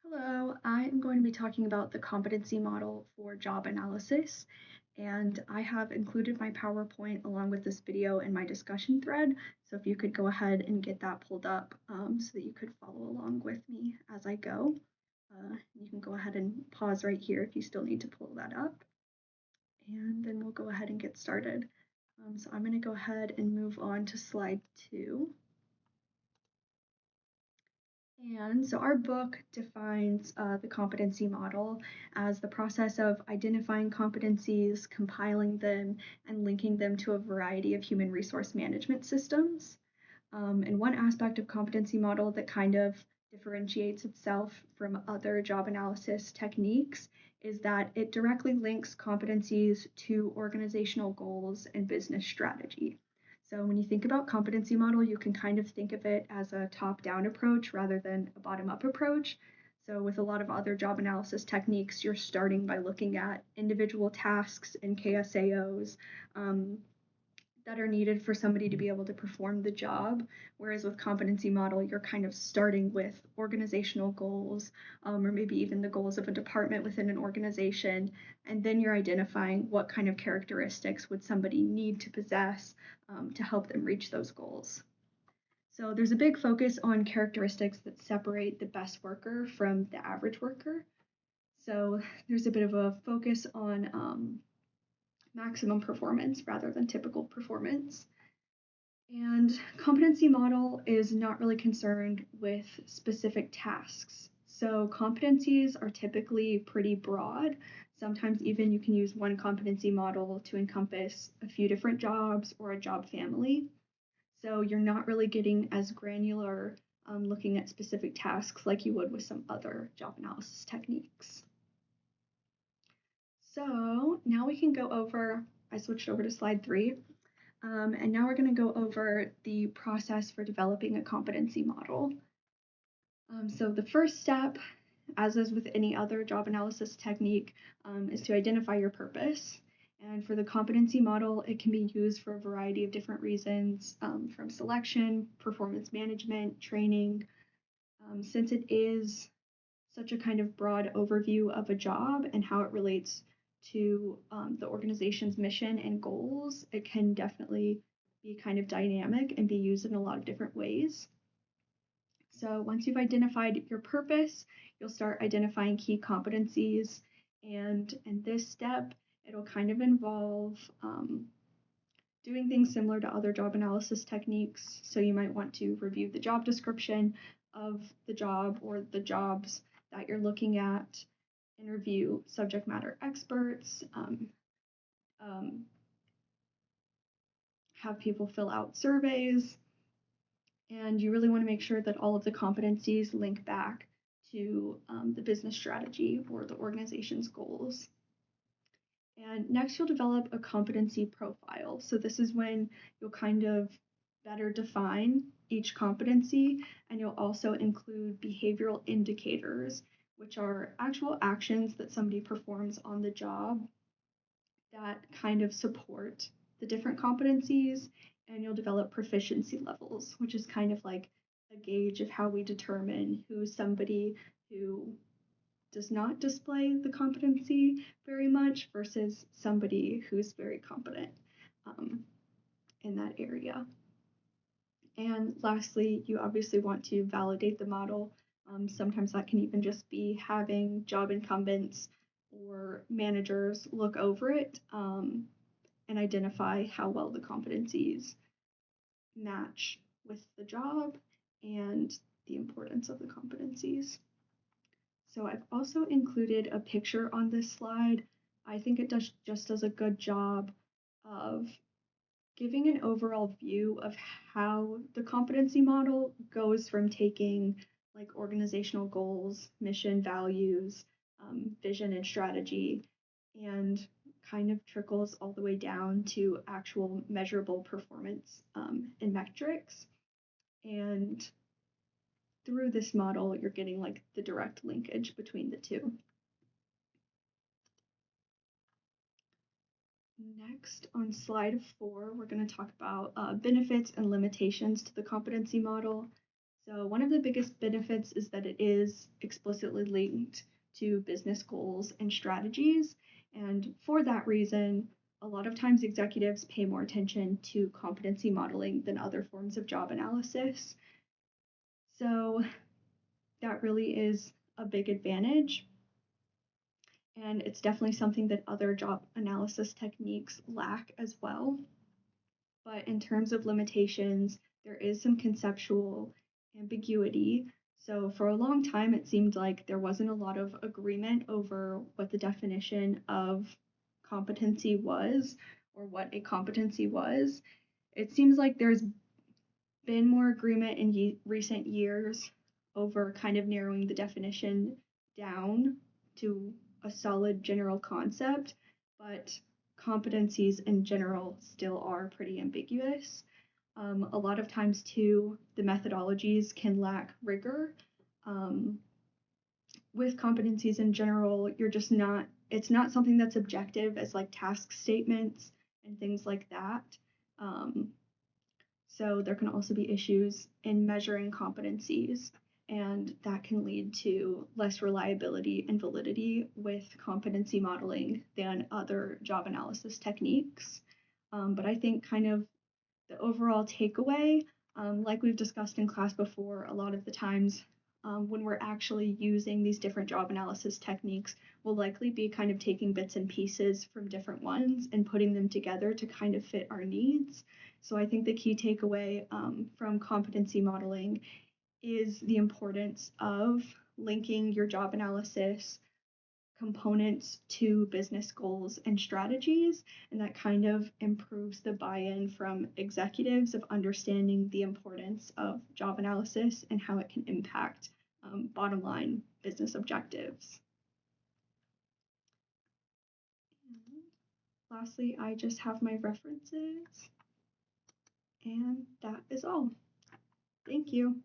Hello, I am going to be talking about the competency model for job analysis, and I have included my PowerPoint along with this video in my discussion thread. So if you could go ahead and get that pulled up so that you could follow along with me as I go. You can go ahead and pause right here if you still need to pull that up, and then we'll go ahead and get started. So I'm going to go ahead and move on to slide 2. And so our book defines the competency model as the process of identifying competencies, compiling them, and linking them to a variety of human resource management systems. And one aspect of competency model that kind of differentiates itself from other job analysis techniques is that it directly links competencies to organizational goals and business strategy. So when you think about competency model, you can kind of think of it as a top-down approach rather than a bottom-up approach. So with a lot of other job analysis techniques, you're starting by looking at individual tasks and KSAOs that are needed for somebody to be able to perform the job. Whereas with competency model, you're kind of starting with organizational goals, or maybe even the goals of a department within an organization, and then you're identifying what kind of characteristics would somebody need to possess to help them reach those goals. So there's a big focus on characteristics that separate the best worker from the average worker. So there's a bit of a focus on maximum performance rather than typical performance. And competency model is not really concerned with specific tasks. So competencies are typically pretty broad. Sometimes even you can use one competency model to encompass a few different jobs or a job family. So you're not really getting as granular looking at specific tasks like you would with some other job analysis techniques. So now we can go over, I switched over to slide 3, and now we're going to go over the process for developing a competency model. So the first step, as is with any other job analysis technique, is to identify your purpose. And for the competency model, it can be used for a variety of different reasons, from selection, performance management, training. Since it is such a kind of broad overview of a job and how it relates to the organization's mission and goals, it can definitely be kind of dynamic and be used in a lot of different ways. So once you've identified your purpose, you'll start identifying key competencies. And in this step, it'll kind of involve doing things similar to other job analysis techniques. So you might want to review the job description of the job or the jobs that you're looking at, interview subject matter experts, have people fill out surveys, and you really want to make sure that all of the competencies link back to the business strategy or the organization's goals. And next, you'll develop a competency profile. So this is when you'll kind of better define each competency, and you'll also include behavioral indicators, which are actual actions that somebody performs on the job that kind of support the different competencies. And you'll develop proficiency levels, which is kind of like a gauge of how we determine who's somebody who does not display the competency very much versus somebody who's very competent in that area. And lastly, you obviously want to validate the model. Sometimes that can even just be having job incumbents or managers look over it and identify how well the competencies match with the job and the importance of the competencies. So I've also included a picture on this slide. I think it does a good job of giving an overall view of how the competency model goes from taking like organizational goals, mission, values, vision, and strategy, and kind of trickles all the way down to actual measurable performance and metrics. And through this model, you're getting like the direct linkage between the two. Next, on slide 4, we're going to talk about benefits and limitations to the competency model. So one of the biggest benefits is that it is explicitly linked to business goals and strategies. And for that reason, a lot of times executives pay more attention to competency modeling than other forms of job analysis. So that really is a big advantage. And it's definitely something that other job analysis techniques lack as well. But in terms of limitations, there is some conceptual ambiguity. So for a long time, it seemed like there wasn't a lot of agreement over what the definition of competency was or what a competency was. It seems like there's been more agreement in recent years over kind of narrowing the definition down to a solid general concept, but competencies in general still are pretty ambiguous. A lot of times, too, the methodologies can lack rigor. Um, with competencies in general, you're just not, it's not something that's objective as like task statements and things like that. Um, so there can also be issues in measuring competencies, and that can lead to less reliability and validity with competency modeling than other job analysis techniques. But I think kind of the overall takeaway, like we've discussed in class before, a lot of the times when we're actually using these different job analysis techniques, we'll likely be kind of taking bits and pieces from different ones and putting them together to kind of fit our needs. So I think the key takeaway from competency modeling is the importance of linking your job analysis components to business goals and strategies, and that kind of improves the buy-in from executives of understanding the importance of job analysis and how it can impact bottom line business objectives. And lastly, I just have my references, and that is all. Thank you.